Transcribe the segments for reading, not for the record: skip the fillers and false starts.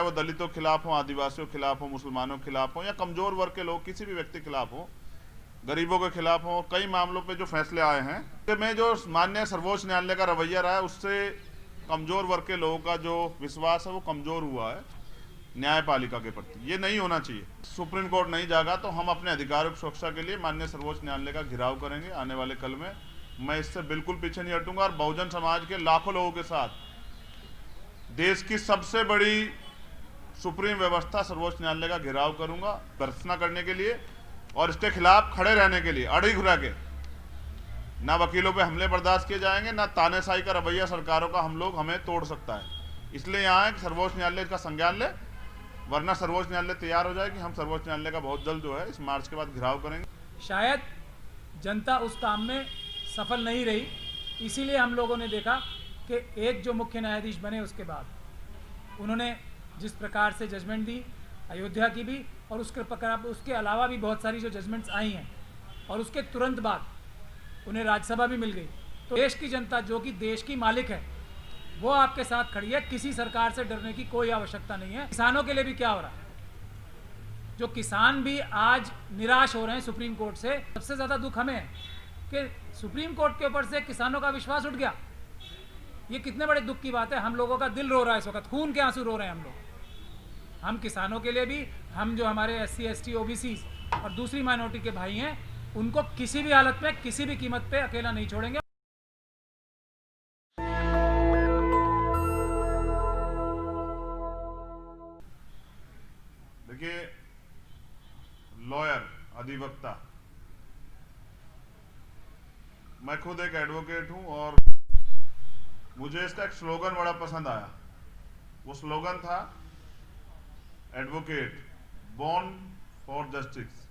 वो दलितों के खिलाफ हो, आदिवासियों के खिलाफ हो, मुसलमानों के खिलाफ हो, या कमजोर वर्ग के लोग किसी भी व्यक्ति के खिलाफ हो, गरीबों के खिलाफ हो, कई मामलों पे जो फैसले आए हैं कि में जो माननीय सर्वोच्च न्यायालय का रवैया रहा है उससे कमजोर वर्ग के लोगों का जो विश्वास है वो कमजोर हुआ है न्यायपालिका के प्रति। ये नहीं होना चाहिए। सुप्रीम कोर्ट नहीं जागा तो हम अपने अधिकारों की सुरक्षा के लिए माननीय सर्वोच्च न्यायालय का घेराव करेंगे आने वाले कल में। मैं इससे बिल्कुल पीछे नहीं हटूंगा और बहुजन समाज के लाखों लोगों के साथ देश की सबसे बड़ी सुप्रीम व्यवस्था सर्वोच्च न्यायालय का घेराव करूंगा भर्त्सना करने के लिए और इसके खिलाफ खड़े रहने के लिए। अड़ी घुरा के ना वकीलों पे हमले बर्दाश्त किए जाएंगे, ना तानेशाही का रवैया सरकारों का हमें तोड़ सकता है। इसलिए यहाँ है कि सर्वोच्च न्यायालय इसका संज्ञान ले, वरना सर्वोच्च न्यायालय तैयार हो जाए कि हम सर्वोच्च न्यायालय का बहुत जल्द जो है इस मार्च के बाद घेराव करेंगे। शायद जनता उस काम में सफल नहीं रही, इसीलिए हम लोगों ने देखा कि एक जो मुख्य न्यायाधीश बने उसके बाद उन्होंने जिस प्रकार से जजमेंट दी अयोध्या की भी, और उसके अलावा भी बहुत सारी जो जजमेंट्स आई हैं, और उसके तुरंत बाद उन्हें राज्यसभा भी मिल गई। तो देश की जनता जो कि देश की मालिक है वो आपके साथ खड़ी है। किसी सरकार से डरने की कोई आवश्यकता नहीं है। किसानों के लिए भी क्या हो रहा है, जो किसान भी आज निराश हो रहे हैं सुप्रीम कोर्ट से। सबसे ज़्यादा दुख हमें है कि सुप्रीम कोर्ट के ऊपर से किसानों का विश्वास उठ गया। ये कितने बड़े दुख की बात है। हम लोगों का दिल रो रहा है इस वक्त, खून के आंसू रो रहे हैं हम लोग। हम किसानों के लिए भी, हम जो हमारे SC ST OBC और दूसरी माइनॉरिटी के भाई हैं उनको किसी भी हालत में किसी भी कीमत पे अकेला नहीं छोड़ेंगे। देखिए, लॉयर, अधिवक्ता, मैं खुद एक एडवोकेट हूं और मुझे इसका एक स्लोगन बड़ा पसंद आया। वो स्लोगन था एडवोकेट बॉर्न फॉर जस्टिस।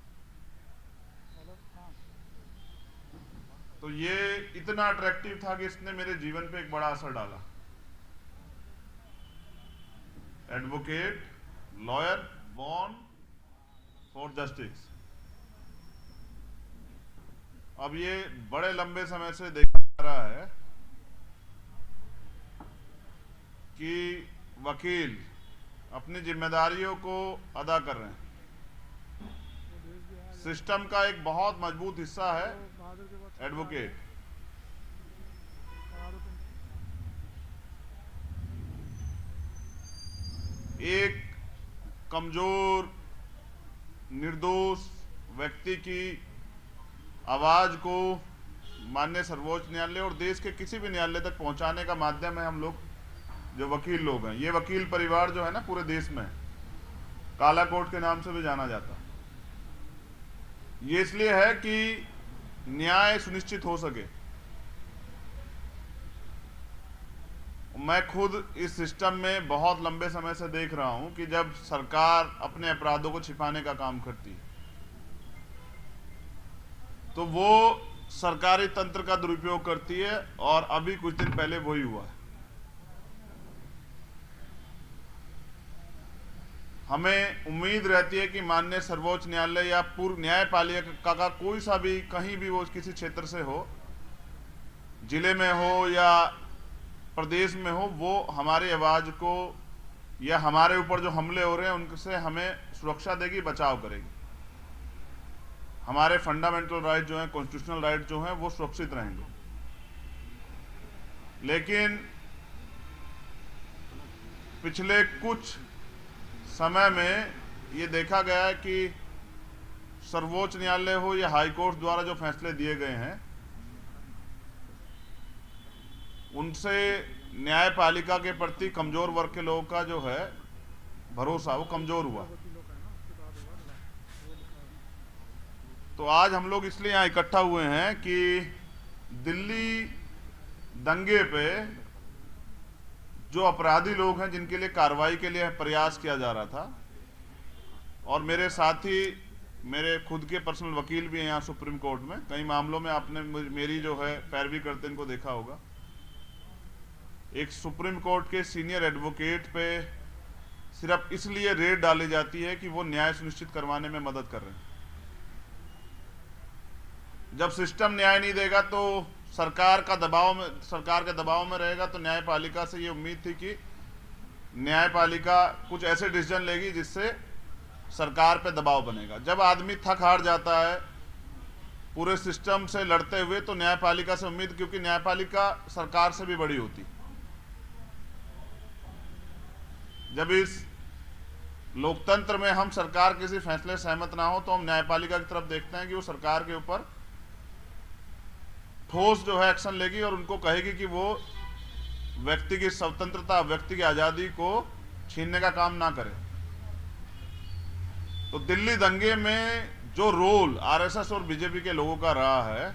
तो ये इतना अट्रैक्टिव था कि इसने मेरे जीवन पे एक बड़ा असर डाला। Advocate, lawyer, born for justice. अब ये बड़े लंबे समय से देखा जा रहा है कि वकील अपनी जिम्मेदारियों को अदा कर रहे हैं। सिस्टम का एक बहुत मजबूत हिस्सा है एडवोकेट। एक कमजोर निर्दोष व्यक्ति की आवाज को माननीय सर्वोच्च न्यायालय और देश के किसी भी न्यायालय तक पहुंचाने का माध्यम है हम लोग जो वकील लोग हैं। ये वकील परिवार जो है ना पूरे देश में काला कोट के नाम से भी जाना जाता है। ये इसलिए है कि न्याय सुनिश्चित हो सके। मैं खुद इस सिस्टम में बहुत लंबे समय से देख रहा हूं कि जब सरकार अपने अपराधों को छिपाने का काम करती है तो वो सरकारी तंत्र का दुरुपयोग करती है, और अभी कुछ दिन पहले वही हुआ है। हमें उम्मीद रहती है कि माननीय सर्वोच्च न्यायालय या पूर्व न्यायपालिका का कोई सा भी, कहीं भी वो किसी क्षेत्र से हो, जिले में हो या प्रदेश में हो, वो हमारी आवाज को या हमारे ऊपर जो हमले हो रहे हैं उनसे हमें सुरक्षा देगी, बचाव करेगी। हमारे फंडामेंटल राइट जो हैं, कॉन्स्टिट्यूशनल राइट जो हैं, वो सुरक्षित रहेंगे। लेकिन पिछले कुछ समय में ये देखा गया है कि सर्वोच्च न्यायालय हो या हाई कोर्ट द्वारा जो फैसले दिए गए हैं उनसे न्यायपालिका के प्रति कमजोर वर्ग के लोगों का जो है भरोसा वो कमजोर हुआ। तो आज हम लोग इसलिए यहाँ इकट्ठा हुए हैं कि दिल्ली दंगे पे जो अपराधी लोग हैं जिनके लिए कार्रवाई के लिए प्रयास किया जा रहा था, और मेरे साथी मेरे खुद के पर्सनल वकील भी हैं यहाँ सुप्रीम कोर्ट में, कई मामलों में आपने मेरी जो है पैरवी करते इनको देखा होगा। एक सुप्रीम कोर्ट के सीनियर एडवोकेट पे सिर्फ इसलिए रेड डाली जाती है कि वो न्याय सुनिश्चित करवाने में मदद कर रहे हैं। जब सिस्टम न्याय नहीं देगा तो सरकार के दबाव में रहेगा, तो न्यायपालिका से ये उम्मीद थी कि न्यायपालिका कुछ ऐसे डिसीजन लेगी जिससे सरकार पे दबाव बनेगा। जब आदमी थक हार जाता है पूरे सिस्टम से लड़ते हुए तो न्यायपालिका से उम्मीद, क्योंकि न्यायपालिका सरकार से भी बड़ी होती। जब इस लोकतंत्र में हम सरकार किसी फैसले सहमत ना हो तो हम न्यायपालिका की तरफ देखते हैं कि वो सरकार के ऊपर ठोस जो है एक्शन लेगी और उनको कहेगी कि वो व्यक्ति की स्वतंत्रता, व्यक्ति की आजादी को छीनने का काम ना करे। तो दिल्ली दंगे में जो रोल आरएसएस और बीजेपी के लोगों का रहा है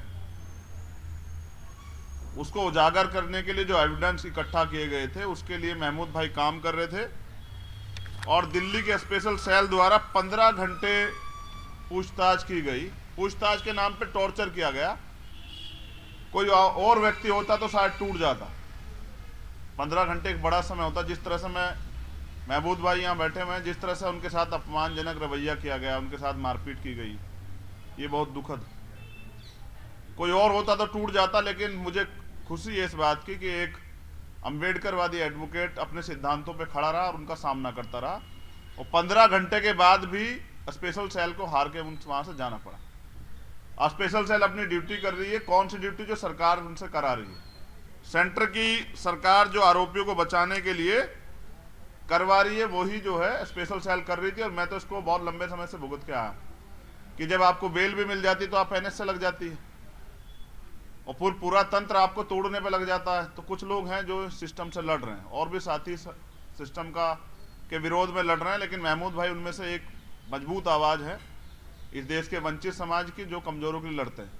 उसको उजागर करने के लिए जो एविडेंस इकट्ठा किए गए थे उसके लिए महमूद भाई काम कर रहे थे और दिल्ली के स्पेशल सेल द्वारा 15 घंटे पूछताछ की गई। पूछताछ के नाम पे टॉर्चर किया गया। कोई और व्यक्ति होता तो शायद टूट जाता। 15 घंटे एक बड़ा समय होता। जिस तरह से महमूद भाई यहाँ बैठे हुए हैं, जिस तरह से उनके साथ अपमानजनक रवैया किया गया, उनके साथ मारपीट की गई, ये बहुत दुखद। कोई और होता तो टूट जाता, लेकिन मुझे खुशी है इस बात की कि एक अम्बेडकरवादी एडवोकेट अपने सिद्धांतों पे खड़ा रहा और उनका सामना करता रहा और 15 घंटे के बाद भी स्पेशल सेल को हार के वहां से जाना पड़ा। अब स्पेशल सेल अपनी ड्यूटी कर रही है। कौन सी ड्यूटी? जो सरकार उनसे करा रही है। सेंटर की सरकार जो आरोपियों को बचाने के लिए करवा रही है वही जो है स्पेशल सेल कर रही थी। और मैं तो इसको बहुत लंबे समय से भुगत के आया कि जब आपको बेल भी मिल जाती तो आप एनएस से लग जाती है और पूरा तंत्र आपको तोड़ने पे लग जाता है। तो कुछ लोग हैं जो सिस्टम से लड़ रहे हैं और भी साथी सिस्टम के विरोध में लड़ रहे हैं, लेकिन महमूद भाई उनमें से एक मजबूत आवाज है इस देश के वंचित समाज की, जो कमजोरों के लिए लड़ते हैं।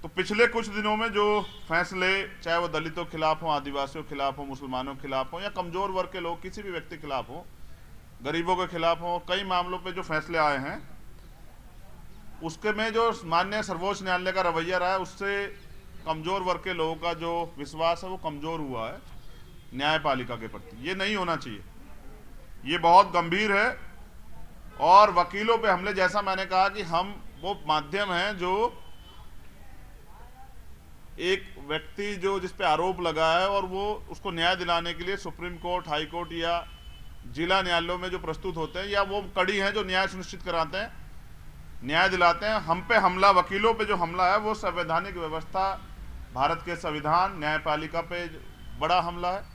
तो पिछले कुछ दिनों में जो फैसले, चाहे वो दलितों के खिलाफ हो, आदिवासियों के खिलाफ हो, मुसलमानों के खिलाफ हो या कमजोर वर्ग के लोग, किसी भी व्यक्ति के खिलाफ हो, गरीबों के खिलाफ हो, कई मामलों पे जो फैसले आए हैं उसके में जो माननीय सर्वोच्च न्यायालय का रवैया रहा है उससे कमजोर वर्ग के लोगों का जो विश्वास है वो कमजोर हुआ है न्यायपालिका के प्रति। ये नहीं होना चाहिए, ये बहुत गंभीर है। और वकीलों पे हमले, जैसा मैंने कहा कि हम वो माध्यम हैं जो एक व्यक्ति जो जिस पे आरोप लगा है और वो उसको न्याय दिलाने के लिए सुप्रीम कोर्ट, हाई कोर्ट या जिला न्यायालयों में जो प्रस्तुत होते हैं या वो कड़ी हैं जो न्याय सुनिश्चित कराते हैं, न्याय दिलाते हैं। हम पे हमला, वकीलों पे जो हमला है वो संवैधानिक व्यवस्था, भारत के संविधान, न्यायपालिका पे बड़ा हमला है।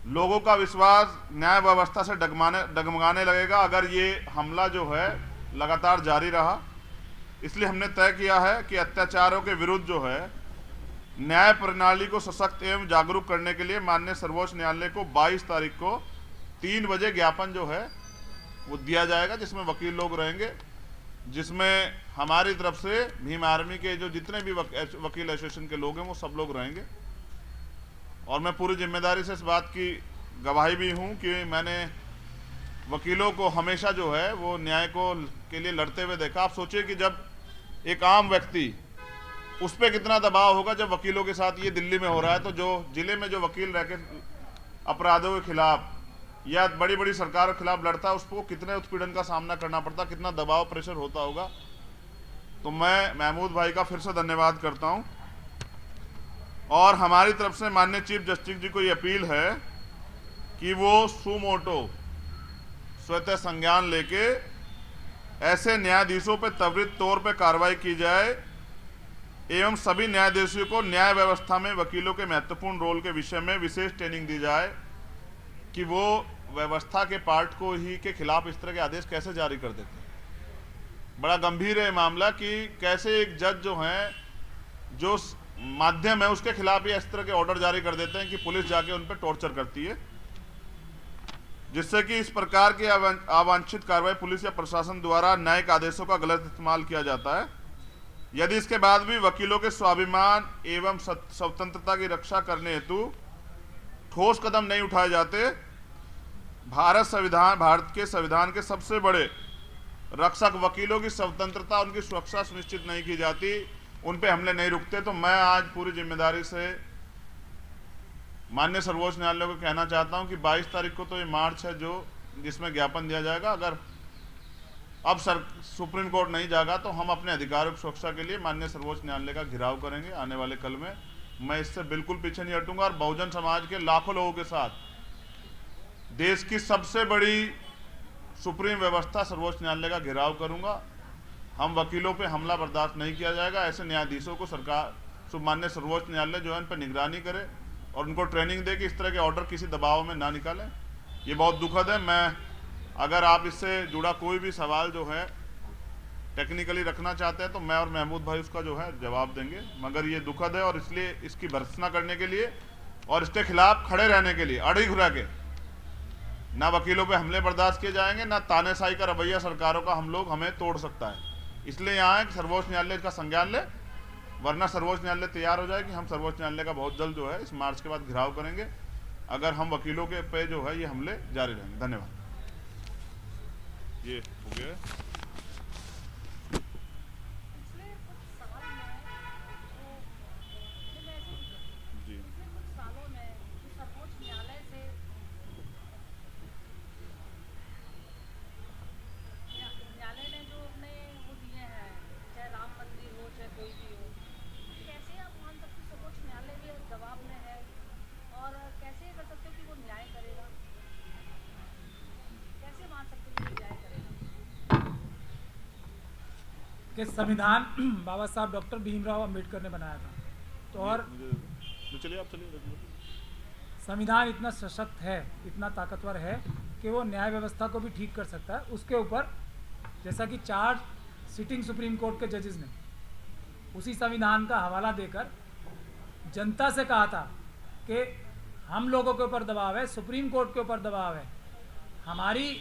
लोगों का विश्वास न्याय व्यवस्था से डगमगाने लगेगा अगर ये हमला जो है लगातार जारी रहा। इसलिए हमने तय किया है कि अत्याचारों के विरुद्ध जो है न्याय प्रणाली को सशक्त एवं जागरूक करने के लिए माननीय सर्वोच्च न्यायालय को 22 तारीख को 3 बजे ज्ञापन जो है वो दिया जाएगा, जिसमें वकील लोग रहेंगे, जिसमें हमारी तरफ से भीम आर्मी के जो जितने भी वकील एसोसिएशन के लोग हैं वो सब लोग रहेंगे। और मैं पूरी जिम्मेदारी से इस बात की गवाही भी हूँ कि मैंने वकीलों को हमेशा जो है वो न्याय के लिए लड़ते हुए देखा। आप सोचिए कि जब एक आम व्यक्ति, उस पर कितना दबाव होगा जब वकीलों के साथ ये दिल्ली में हो रहा है। तो जो जिले में जो वकील रह के अपराधों के खिलाफ या बड़ी बड़ी सरकारों के खिलाफ लड़ता है उसको कितने उत्पीड़न का सामना करना पड़ता, कितना दबाव, प्रेशर होता होगा। तो मैं महमूद भाई का फिर से धन्यवाद करता हूं और हमारी तरफ से माननीय चीफ जस्टिस जी को ये अपील है कि वो सुमोटो स्वतः संज्ञान लेके ऐसे न्यायाधीशों पर त्वरित तौर पर कार्रवाई की जाए एवं सभी न्यायाधीशों को न्याय व्यवस्था में वकीलों के महत्वपूर्ण रोल के विषय में विशेष ट्रेनिंग दी जाए कि वो व्यवस्था के पार्ट को ही के खिलाफ इस तरह के आदेश कैसे जारी कर देते हैं। बड़ा गंभीर है मामला कि कैसे एक जज जो हैं, जो माध्यम है, उसके खिलाफ ही इस तरह के ऑर्डर जारी कर देते हैं कि पुलिस जाके उन पर टॉर्चर करती है, जिससे कि इस प्रकार की अवांछित कार्रवाई पुलिस या प्रशासन द्वारा न्यायिक आदेशों का गलत इस्तेमाल किया जाता है। यदि इसके बाद भी वकीलों के स्वाभिमान एवं स्वतंत्रता की रक्षा करने हेतु ठोस कदम नहीं उठाए जाते, भारत के संविधान के सबसे बड़े रक्षक वकीलों की स्वतंत्रता, उनकी सुरक्षा सुनिश्चित नहीं की जाती, उन पे हमले नहीं रुकते, तो मैं आज पूरी जिम्मेदारी से माननीय सर्वोच्च न्यायालय को कहना चाहता हूं कि 22 तारीख को तो ये मार्च है जो जिसमें ज्ञापन दिया जाएगा। अगर अब सुप्रीम कोर्ट नहीं जागा तो हम अपने अधिकारों की सुरक्षा के लिए माननीय सर्वोच्च न्यायालय का घेराव करेंगे आने वाले कल में। मैं इससे बिल्कुल पीछे नहीं हटूंगा और बहुजन समाज के लाखों लोगों के साथ देश की सबसे बड़ी सुप्रीम व्यवस्था सर्वोच्च न्यायालय का घेराव करूंगा। हम वकीलों पे हमला बर्दाश्त नहीं किया जाएगा। ऐसे न्यायाधीशों को सरकार माननीय सर्वोच्च न्यायालय जो है इन पर निगरानी करे और उनको ट्रेनिंग दे कि इस तरह के ऑर्डर किसी दबाव में ना निकालें। ये बहुत दुखद है। मैं अगर आप इससे जुड़ा कोई भी सवाल जो है टेक्निकली रखना चाहते हैं तो मैं और महमूद भाई उसका जो है जवाब देंगे, मगर ये दुखद है और इसलिए इसकी भर्त्सना करने के लिए और इसके खिलाफ खड़े रहने के लिए अड़ी घुरा के ना वकीलों पे हमले बर्दाश्त किए जाएंगे, ना तानेशाही का रवैया सरकारों का हमें तोड़ सकता है। इसलिए यहाँ है कि सर्वोच्च न्यायालय का संज्ञान ले, वरना सर्वोच्च न्यायालय तैयार हो जाए कि हम सर्वोच्च न्यायालय का बहुत जल्द जो है इस मार्च के बाद घिराव करेंगे अगर हम वकीलों के पे जो है ये हमले जारी रहेंगे। धन्यवाद। ये हो गया। कि संविधान बाबा साहब डॉक्टर भीमराव अंबेडकर ने बनाया था, तो और संविधान इतना सशक्त है, इतना ताकतवर है कि वो न्याय व्यवस्था को भी ठीक कर सकता है। उसके ऊपर जैसा कि 4 सिटिंग सुप्रीम कोर्ट के जजेस ने उसी संविधान का हवाला देकर जनता से कहा था कि हम लोगों के ऊपर दबाव है, सुप्रीम कोर्ट के ऊपर दबाव है हमारी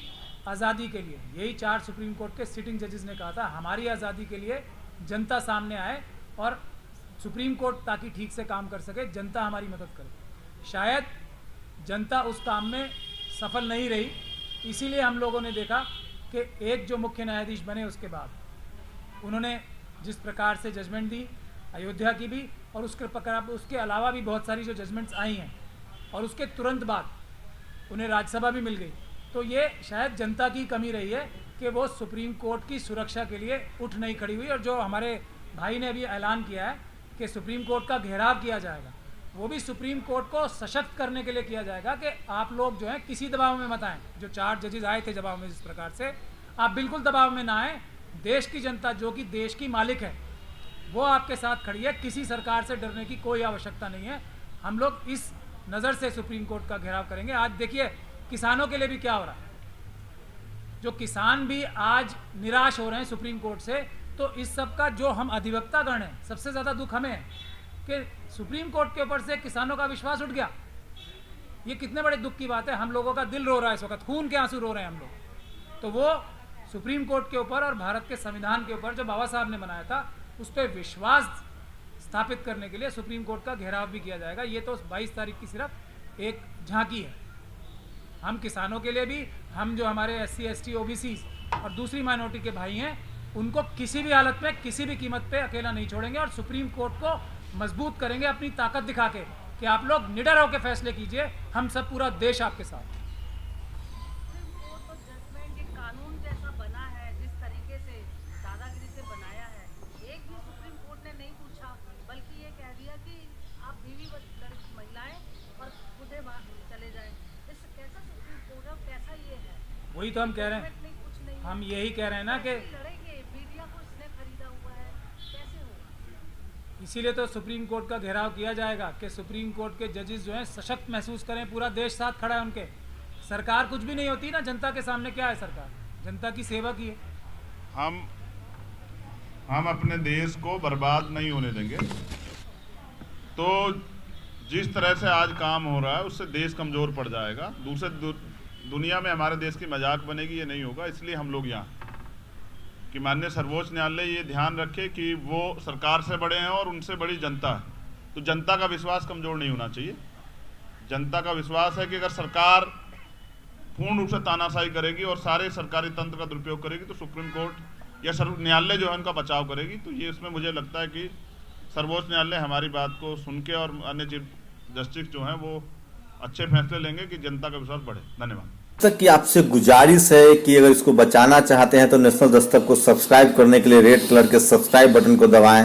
आज़ादी के लिए। यही 4 सुप्रीम कोर्ट के सिटिंग जजेस ने कहा था हमारी आज़ादी के लिए जनता सामने आए और सुप्रीम कोर्ट ताकि ठीक से काम कर सके, जनता हमारी मदद करे। शायद जनता उस काम में सफल नहीं रही, इसीलिए हम लोगों ने देखा कि एक जो मुख्य न्यायाधीश बने उसके बाद उन्होंने जिस प्रकार से जजमेंट दी अयोध्या की भी, और उसके अलावा भी बहुत सारी जो जजमेंट्स आई हैं और उसके तुरंत बाद उन्हें राज्यसभा भी मिल गई। तो ये शायद जनता की कमी रही है कि वो सुप्रीम कोर्ट की सुरक्षा के लिए उठ नहीं खड़ी हुई। और जो हमारे भाई ने अभी ऐलान किया है कि सुप्रीम कोर्ट का घेराव किया जाएगा, वो भी सुप्रीम कोर्ट को सशक्त करने के लिए किया जाएगा कि आप लोग जो है किसी दबाव में मत आएँ। जो 4 जजेस आए थे दबाव में, जिस प्रकार से आप बिल्कुल दबाव में ना आएँ। देश की जनता जो कि देश की मालिक है वो आपके साथ खड़ी है, किसी सरकार से डरने की कोई आवश्यकता नहीं है। हम लोग इस नज़र से सुप्रीम कोर्ट का घेराव करेंगे। आज देखिए किसानों के लिए भी क्या हो रहा है, जो किसान भी आज निराश हो रहे हैं सुप्रीम कोर्ट से। तो इस सब का जो हम अधिवक्ता गण हैं, सबसे ज़्यादा दुख हमें है कि सुप्रीम कोर्ट के ऊपर से किसानों का विश्वास उठ गया। ये कितने बड़े दुख की बात है। हम लोगों का दिल रो रहा है इस वक्त, खून के आंसू रो रहे हैं हम लोग। तो वो सुप्रीम कोर्ट के ऊपर और भारत के संविधान के ऊपर जो बाबा साहब ने बनाया था उस पर विश्वास स्थापित करने के लिए सुप्रीम कोर्ट का घेराव भी किया जाएगा। ये तो 22 तारीख की सिर्फ एक झांकी है। हम किसानों के लिए भी, हम जो हमारे SC ST OBC और दूसरी माइनॉरिटी के भाई हैं, उनको किसी भी हालत में किसी भी कीमत पे अकेला नहीं छोड़ेंगे और सुप्रीम कोर्ट को मजबूत करेंगे अपनी ताकत दिखा के कि आप लोग निडर होकर फैसले कीजिए, हम सब पूरा देश आपके साथ। वही तो हम कह रहे हैं, हम यही कह रहे हैं ना कि इसीलिए तो सुप्रीम कोर्ट का घेराव किया जाएगा कि सुप्रीम कोर्ट के जजेस जो हैं सशक्त महसूस करें, पूरा देश साथ खड़ा है उनके। सरकार कुछ भी नहीं होती ना, जनता के सामने क्या है, सरकार जनता की सेवा की है। हम अपने देश को बर्बाद नहीं होने देंगे। तो जिस तरह से आज काम हो रहा है उससे देश कमज़ोर पड़ जाएगा, दूसरे दुनिया में हमारे देश की मजाक बनेगी, ये नहीं होगा। इसलिए हम लोग यहाँ कि माननीय सर्वोच्च न्यायालय ये ध्यान रखे कि वो सरकार से बड़े हैं और उनसे बड़ी जनता है, तो जनता का विश्वास कमज़ोर नहीं होना चाहिए। जनता का विश्वास है कि अगर सरकार पूर्ण रूप से तानाशाही करेगी और सारे सरकारी तंत्र का दुरुपयोग करेगी तो सुप्रीम कोर्ट या सर्वोच्च न्यायालय जो है उनका बचाव करेगी। तो ये इसमें मुझे लगता है कि सर्वोच्च न्यायालय हमारी बात को सुन के और अन्य चीफ जस्टिस जो हैं वो अच्छे फैसले लेंगे कि जनता का विश्वास बढ़े। धन्यवाद। तक की आपसे गुजारिश है कि अगर इसको बचाना चाहते हैं तो नेशनल दस्तक को सब्सक्राइब करने के लिए रेड कलर के सब्सक्राइब बटन को दबाएं।